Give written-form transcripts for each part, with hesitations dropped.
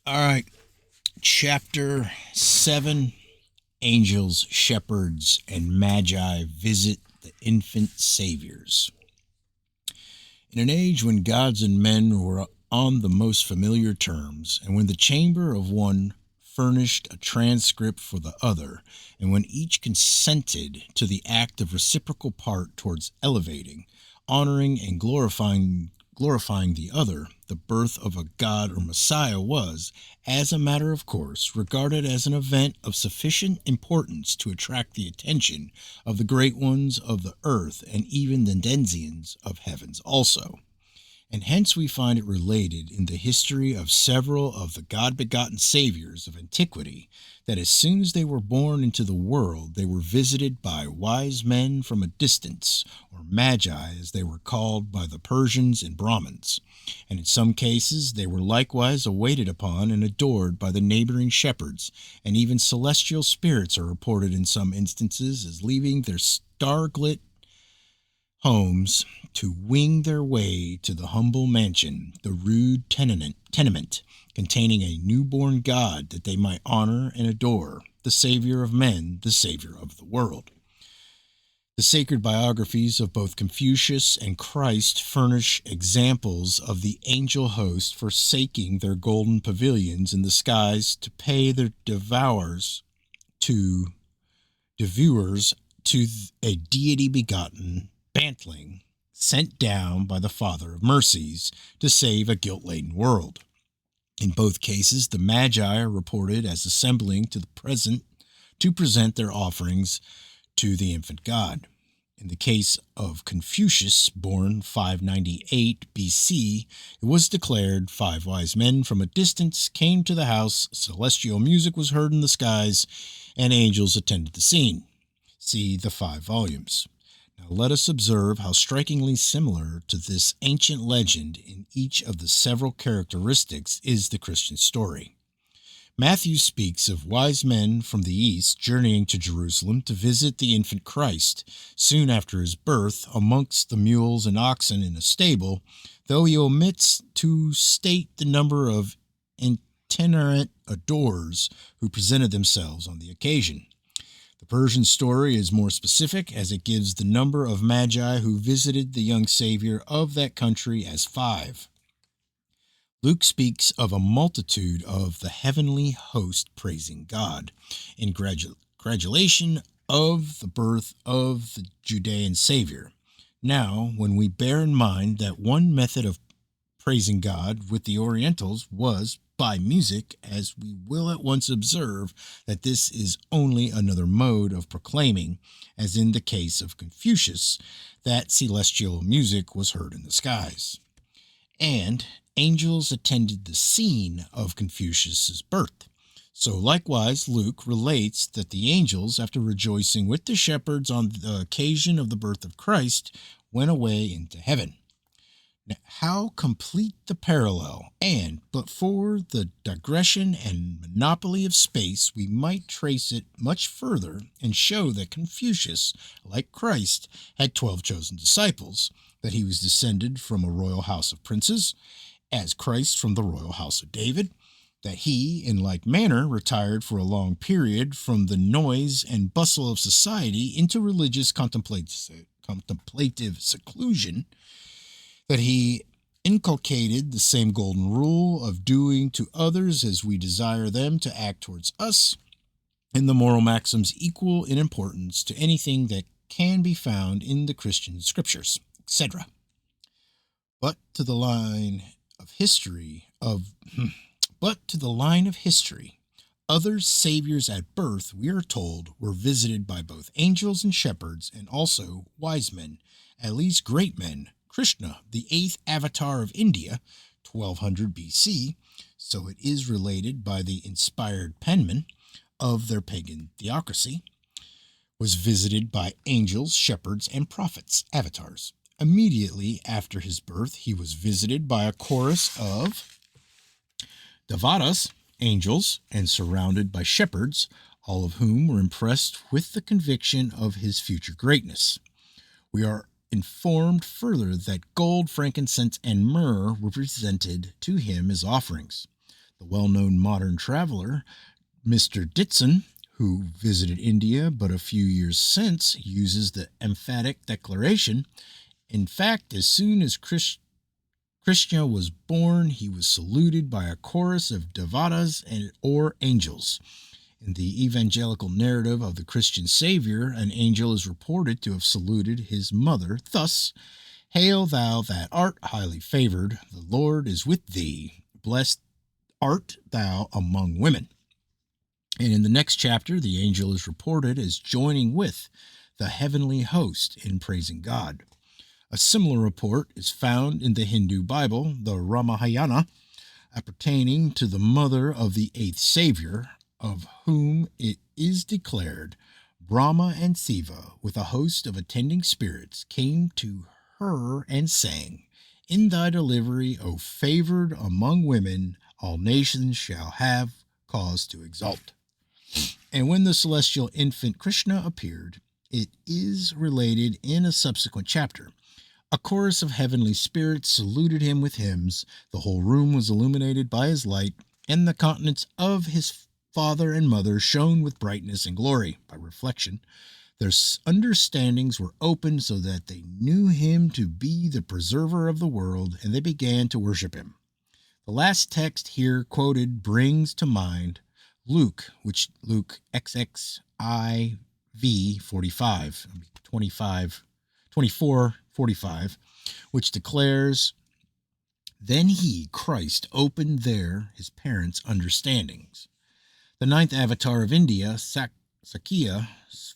All right, chapter 7. Angels, shepherds, and magi visit the infant saviors. In an age when gods and men were on the most familiar terms, and when the chamber of one furnished a transcript for the other, and when each consented to the act of reciprocal part towards elevating, honoring, and glorifying the other, the birth of a god or Messiah was, as a matter of course, regarded as an event of sufficient importance to attract the attention of the great ones of the earth and even the denizens of heavens also. And hence we find it related in the history of several of the God begotten Saviors of antiquity that as soon as they were born into the world, they were visited by wise men from a distance, or magi as they were called by the Persians and Brahmins. And in some cases, they were likewise awaited upon and adored by the neighboring shepherds, and even celestial spirits are reported in some instances as leaving their star-lit homes to wing their way to the humble mansion, the rude tenement containing a newborn God that they might honor and adore, the Savior of men, the Savior of the world. The sacred biographies of both Confucius and Christ furnish examples of the angel host forsaking their golden pavilions in the skies to pay their to devours to a deity begotten bantling sent down by the Father of mercies to save a guilt-laden world. In both cases, the Magi are reported as assembling to present their offerings to the infant God. In the case of Confucius, born 598 BC, it was declared 5 wise men from a distance came to the house, celestial music was heard in the skies, and angels attended the scene. See the 5 volumes. Now let us observe how strikingly similar to this ancient legend in each of the several characteristics is the Christian story. Matthew speaks of wise men from the east journeying to Jerusalem to visit the infant Christ soon after his birth amongst the mules and oxen in a stable, though he omits to state the number of itinerant adorers who presented themselves on the occasion. The Persian story is more specific as it gives the number of magi who visited the young Savior of that country as 5. Luke speaks of a multitude of the heavenly host praising God in gratulation of the birth of the Judean Savior. Now, when we bear in mind that one method of praising God with the Orientals was by music, as we will at once observe that this is only another mode of proclaiming, as in the case of Confucius, that celestial music was heard in the skies. And angels attended the scene of Confucius's birth. So likewise, Luke relates that the angels, after rejoicing with the shepherds on the occasion of the birth of Christ, went away into heaven. Now, how complete the parallel, and but for the digression and monopoly of space, we might trace it much further and show that Confucius, like Christ, had 12 chosen disciples, that he was descended from a royal house of princes, as Christ from the royal house of David, that he, in like manner, retired for a long period from the noise and bustle of society into religious contemplative seclusion, that he inculcated the same golden rule of doing to others as we desire them to act towards us, and the moral maxims equal in importance to anything that can be found in the Christian scriptures, etc. But to the line of history other saviors at birth, we are told, were visited by both angels and shepherds, and also wise men, at least great men. Krishna, the 8th avatar of India, 1200 BC, so it is related by the inspired penman of their pagan theocracy, was visited by angels, shepherds, and prophets, avatars. Immediately after his birth, he was visited by a chorus of devatas, angels, and surrounded by shepherds, all of whom were impressed with the conviction of his future greatness. We are informed further that gold, frankincense, and myrrh were presented to him as offerings. The well-known modern traveler, Mr. Ditson, who visited India but a few years since, uses the emphatic declaration, in fact, as soon as Krishna was born, he was saluted by a chorus of devatas or angels. In the evangelical narrative of the Christian Savior, an angel is reported to have saluted his mother thus: "Hail thou that art highly favored, the Lord is with thee, blessed art thou among women." And in the next chapter, the angel is reported as joining with the heavenly host in praising God. A similar report is found in the Hindu Bible, the Ramayana, appertaining to the mother of the eighth Savior, of whom it is declared, Brahma and Shiva, with a host of attending spirits, came to her and sang, "In thy delivery, O favored among women, all nations shall have cause to exult." And when the celestial infant Krishna appeared, it is related in a subsequent chapter, a chorus of heavenly spirits saluted him with hymns, the whole room was illuminated by his light, and the countenance of his father and mother shone with brightness and glory. By reflection, their understandings were opened so that they knew him to be the preserver of the world, and they began to worship him. The last text here quoted brings to mind Luke XXIV 45, 24:45, which declares, "Then he, Christ, opened there his parents' understandings." The ninth avatar of India, Sakya,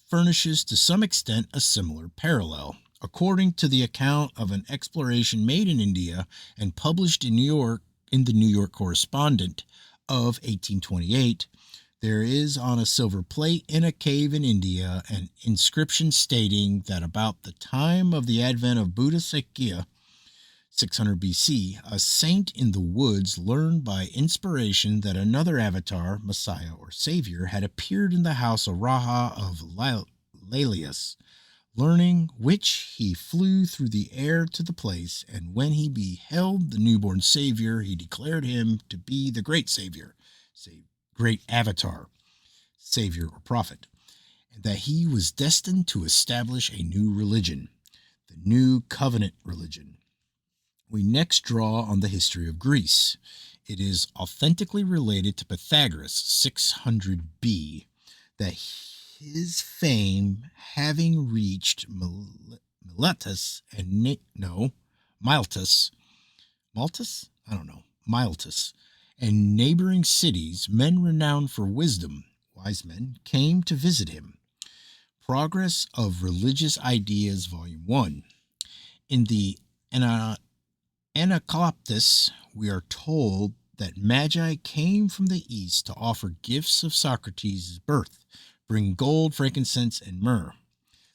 furnishes to some extent a similar parallel. According to the account of an exploration made in India and published in the New York Correspondent of 1828, there is on a silver plate in a cave in India an inscription stating that about the time of the advent of Buddha Sakya, 600 BC, a saint in the woods learned by inspiration that another avatar, Messiah or Savior, had appeared in the house of Raja of Lalius. Learning which, he flew through the air to the place, and when he beheld the newborn Savior, he declared him to be the great Savior, great avatar, Savior or prophet, and that he was destined to establish a new religion, the New Covenant religion. We next draw on the history of Greece. It is authentically related to Pythagoras, 600 B, that his fame having reached Miletus, and neighboring cities, men renowned for wisdom, wise men, came to visit him. Progress of Religious Ideas, Volume 1. In the Anacletus, we are told that Magi came from the east to offer gifts of Socrates' birth, bring gold, frankincense, and myrrh,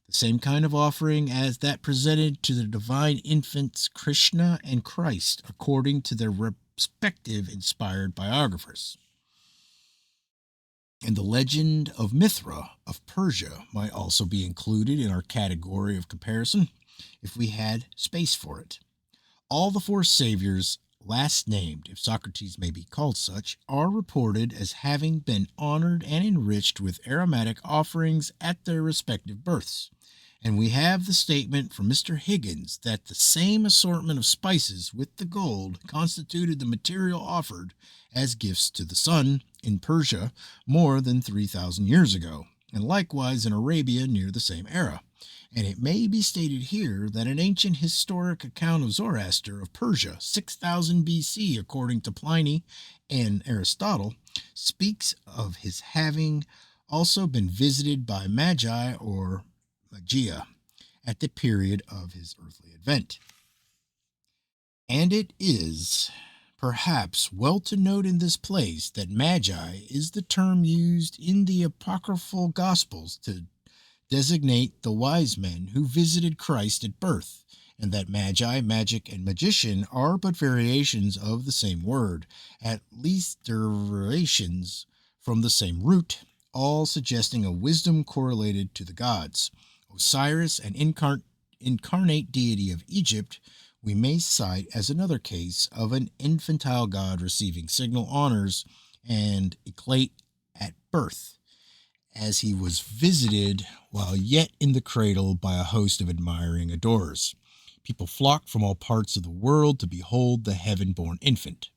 the same kind of offering as that presented to the divine infants Krishna and Christ, according to their respective inspired biographers. And the legend of Mithra of Persia might also be included in our category of comparison, if we had space for it. All the four saviors last named, if Socrates may be called such, are reported as having been honored and enriched with aromatic offerings at their respective births. And we have the statement from Mr. Higgins that the same assortment of spices with the gold constituted the material offered as gifts to the sun in Persia more than 3,000 years ago, and likewise in Arabia near the same era. And it may be stated here that an ancient historic account of Zoroaster of Persia, 6000 BC, according to Pliny and Aristotle, speaks of his having also been visited by Magi or Magia at the period of his earthly advent. And it is perhaps well to note in this place that Magi is the term used in the apocryphal Gospels to designate the wise men who visited Christ at birth, and that Magi, magic, and magician are but variations of the same word, at least derivations from the same root, all suggesting a wisdom correlated to the gods. Osiris, an incarnate deity of Egypt, we may cite as another case of an infantile god receiving signal honors and eclate at birth, as he was visited while yet in the cradle by a host of admiring adorers. People flocked from all parts of the world to behold the heaven-born infant.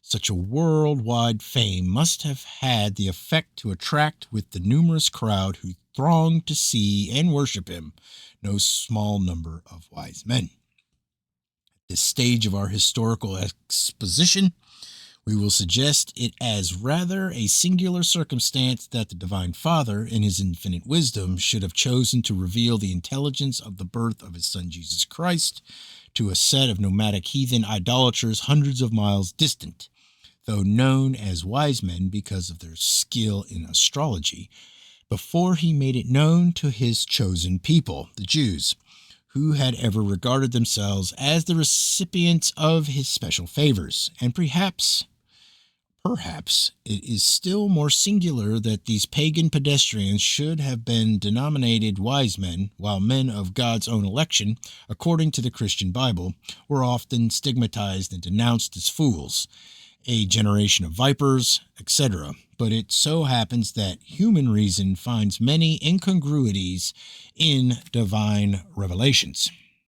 Such a worldwide fame must have had the effect to attract with the numerous crowd who thronged to see and worship him no small number of wise men. At this stage of our historical exposition, we will suggest it as rather a singular circumstance that the Divine Father, in his infinite wisdom, should have chosen to reveal the intelligence of the birth of his Son Jesus Christ to a set of nomadic heathen idolaters hundreds of miles distant, though known as wise men because of their skill in astrology, before he made it known to his chosen people, the Jews, who had ever regarded themselves as the recipients of his special favors. And perhaps it is still more singular that these pagan pedestrians should have been denominated wise men, while men of God's own election, according to the Christian Bible, were often stigmatized and denounced as fools, a generation of vipers, etc. But it so happens that human reason finds many incongruities in divine revelations.